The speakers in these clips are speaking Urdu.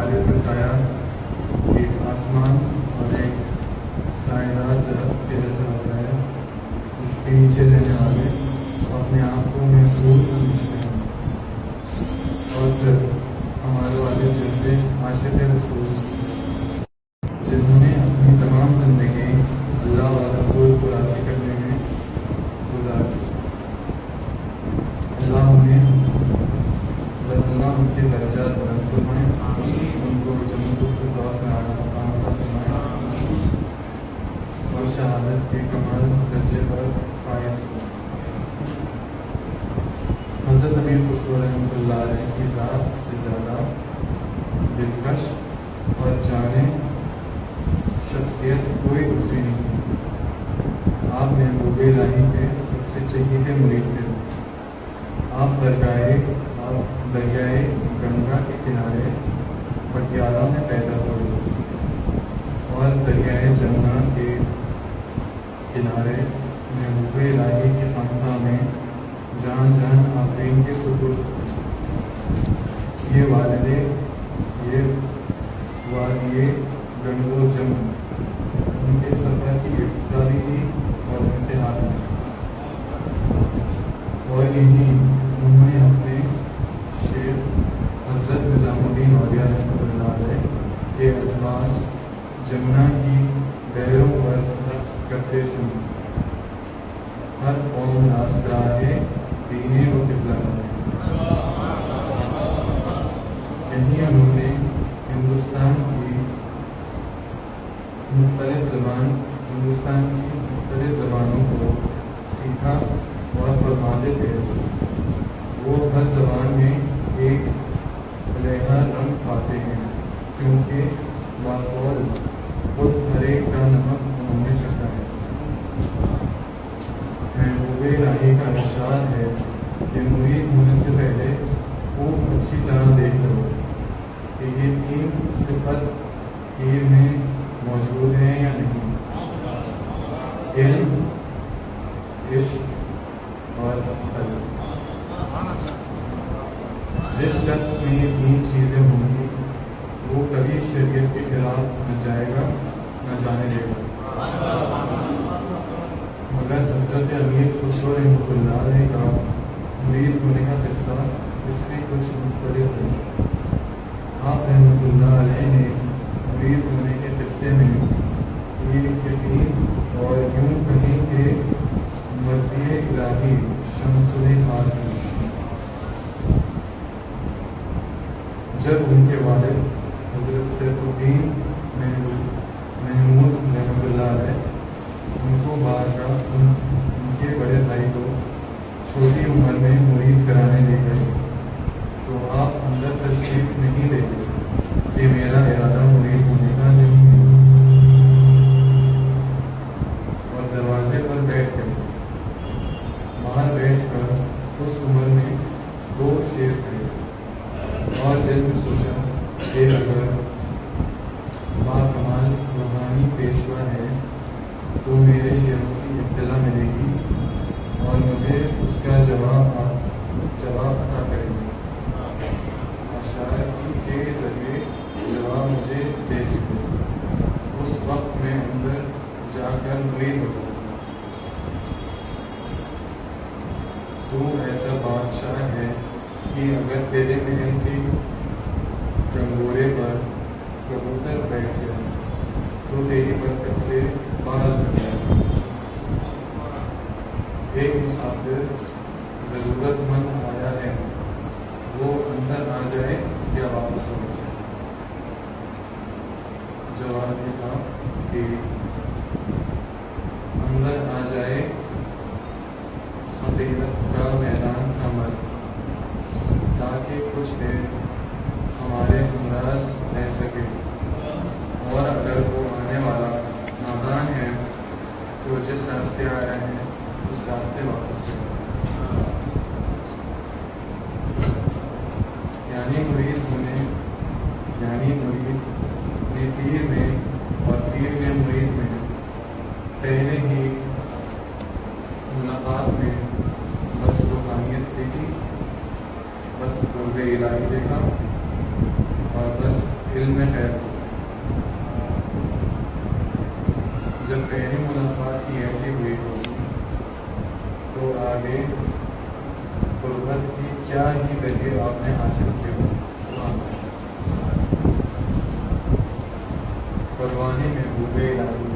وارث کا سایہ ایک آسمان اور ایک سائے دار درخت کے جیسا ہوتا ہے، جس کے نیچے رہنے والے اپنے آپ کو محفوظ سمجھتے ہیں. اور پھر ہمارے والد جیسے عاشق رسول جنہوں نے اپنی تمام زندگی اللہ و رسول کو راضی کرنے میں گزار دی. اللہ ان کے درجات بلند فرمائے، ان کو جنت الفردوس میں اعلیٰ مقام عطا فرمائے اور شہادت کے کمال درجے پر فائز فرمائے. حضرت امیر خسرو رحمۃ اللہ علیہ کی ذات سے زیادہ دلکش اور جانے شخصیت کوئی دوسری نہیں. آپ محبوب الہی کے سب سے چہیتے مرید تھے. آپ دریائے گنگا کے کنارے پٹیالہ میں پیدا ہوئے اور دریائے جمنا کے کنارے محبوب الہی کی خانقاہ میں جان آفرین کے سپرد. یہ وادی گنگ و جم ان کے سفر کی ابتدا بھی تھی اور انتہا بھی. اور انہوں نے اپنے شیخ حضرت نظام الدین اولیاء رحمۃ اللہ علیہ کے الفاظ جمنا کی بحروں پر رقص کرتے سنے. ہر قوم راستگراہ پینے و قبلہ ہے. یہیں انہوں نے ہندوستان کی مختلف زبانوں کو سیکھا اور فرماتے تھے. وہ ہر زبان میں ایک علیحدہ رنگ پاتے ہیں، کیونکہ باقول خود ہر ایک کا نمک انہوں نے چکھا ہے. محبوب الہی کا ارشاد ہے کہ مرید ہونے سے پہلے خوب اچھی طرح دیکھ لو کہ یہ تین صفت پیر میں موجود ہیں یا نہیں: علم، عشق اور عقل. جس شخص میں یہ تین چیزیں ہوں گی وہ کبھی شریعت کے خلاف نہ جائے گا نہ جانے دے گا. مگر حضرت امیر خسرو رحمۃ اللہ علیہ کا مرید ہونے کا قصہ اس سے کچھ مختلف ہے. آپ رحمۃ اللہ علیہ نے مرید ہونے کے قصے میں یقین اور یوں کہیں کہ مرضی الہی شمس الحال کی. جب ان کے والد حضرت سیف الدین محمود رحمۃ اللہ علیہ ان کو بارگاہ ان کے بڑے بھائی کو چھوٹی عمر میں مرید کرانے لے گئے تو آپ اندر تشریف نہیں لے گئے کہ میرا ارادہ مرید ہونے کا نہیں ہے، اور دروازے پر بیٹھ گئے. باہر بیٹھ کر اس عمر میں 2 شعر کہے اور دل میں سوچا کہ اگر باکمال روحانی پیشوا ہے تو میرے شعروں کی اطلاع ملے گی اور مجھے اس کا جواب عطا کرے گی. شاعری کے ذریعے جواب مجھے دے سکے. اس وقت میں اندر جا کر مرید ہو جاؤں. تو ایسا بادشاہ ہے کہ اگر تیرے محل کے چنگورے پر کبوتر بیٹھ جائے تو تیری برکت سے باز بن جائے. ایک مسافر ضرورت مند آیا ہے، وہ اندر آ جائے یا واپس ہو جائے؟ جواب یہ تھا کہ اندر آ جائے. فضیلت کا میدان کا مرد تاکہ کچھ دیر ہمارے انداز رہ سکے، اور اگر وہ آنے والا نادان ہے تو جس راستے آیا ہے اس راستے واپس جائے. یعنی مرید نے پیر میں اور پیر میں مرید میں پہلے ہی ملاقات میں بس روحانیت دیکھی، بس قرب الہی دیکھا اور بس علم دل میں خیر ہو۔ جب پہلی ملاقات کی ایسی ہوئی ہوگی تو آگے غربت کی کیا ہی ذریعے آپ نے حاصل کیے ہو۔ پروانی میں ڈوبے الہی،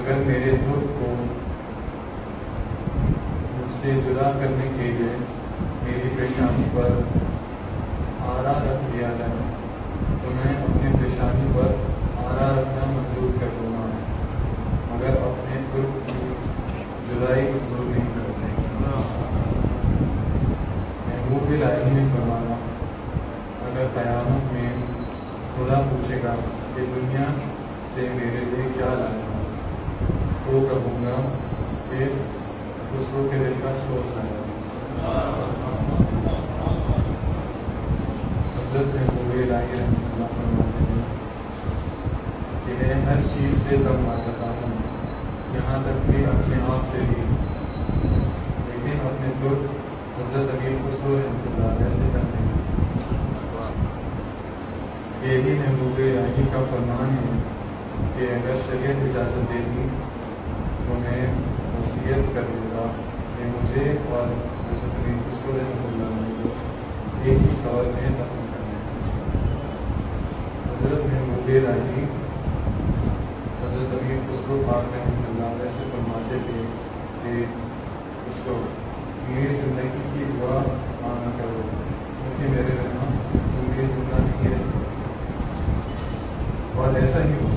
اگر میرے دکھ کو مجھ سے جدا کرنے کے لیے میری پیشانی پر آرا رکھ دیا جائے تو میں اپنے پیشانی پر آرا رکھنا منظور کر دوں گا، مگر اپنے دکھ کی جدائی منظور نہیں کرتے۔ محبوب الہی نے فرمایا، اگر قیامت میں خدا پوچھے گا کہ دنیا سے میرے لیے کیا لایا تو کہوں گا کہ خسرو کے دل کا سوچ لایا۔ حضرت محبوب الہی رحمۃ اللہ فرماتے ہیں کہ میں ہر چیز سے تنگ آ جاتا ہوں، یہاں تک کہ اپنے آپ سے بھی، لیکن اپنے دکھ حضرت امیر خسرو رحمۃ اللہ علیہ سے کرتے ہیں۔ یہی محبوب الہی کا فرمان ہے کہ اگر شریعت اجازت دیتی تو میں وصیت کر دیتا کہ مجھے اور حضرت امیر خسرو رحمۃ اللہ علیہ کو ایک ہی قبر میں دفن کر دیں۔ حضرت محبوب الہی حضرت امیر خسرو پاک رحمۃ اللہ علیہ سے فرماتے تھے کہ اس کو میری زندگی کی دعا مانگا کرو کیونکہ میرے رہنا میری زندہ نہیں ہے، اور ایسا ہی ہوا۔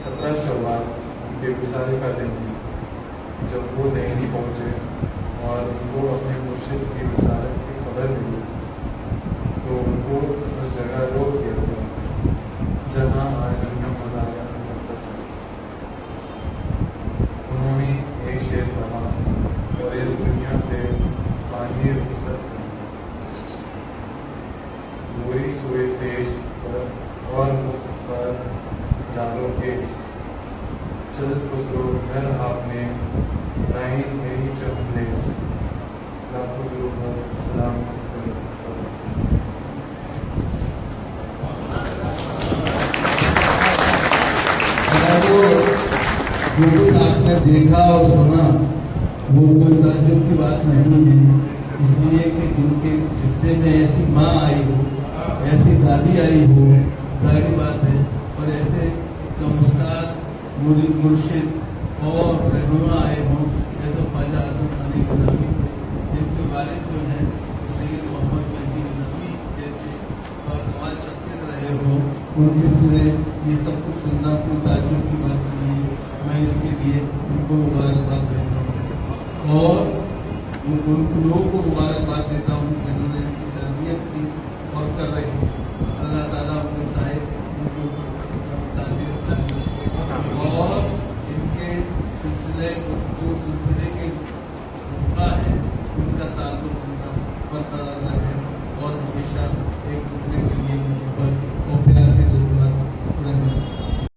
17 شوال ان کے وصال کا دن ہے، جب وہ دہلی پہنچے اور ان کو اپنے مرشد کی وصالت کی خبر ملی تو ان کو اس جگہ روک دیا گیا جہاں آج ان کا مزارہ مقدس ہے۔ انہوں نے ایک شعر پڑھا اور اس دنیا سے پانی رخصت کی، گوری سوئے سیش پر اور مخ پر ڈالو کیس، چل خسرو گھر آپ نے رائن میری چہلیس، لاکھوں لوگ سلام جو کچھ آپ نے دیکھا اور سنا وہ کوئی تعجب کی بات نہیں ہے، اس لیے کہ جن کے حصے میں ایسی ماں آئی ہو، ایسی دادی آئی ہو، ظاہر بات ہے، اور ایسے استاد مرشد اور رہنما آئے ہوں جیسے خواجہ اعظم علی نظامی تھے، جن کے والد جو ہیں سید محمد مہدی نظامی جیسے اور کمال شخصیت رہے ہوں، ان کے سے یہ سب کچھ سننا کوئی تعجب کی بات نہیں ہے۔ میں اس کے لیے ان کو مبارکباد دیتا ہوں اور ان لوگوں کو مبارکباد دیتا ہوں جنہوں نے ان کی تربیت کی اور کر رہے ہیں۔ اللہ تعالیٰ ان کے سائے ان کے اوپر اور ان کے سلسلے جو سلسلے کے رخا ہے ان کا تعلق ان کا برقرار رہے اور ہمیشہ ایک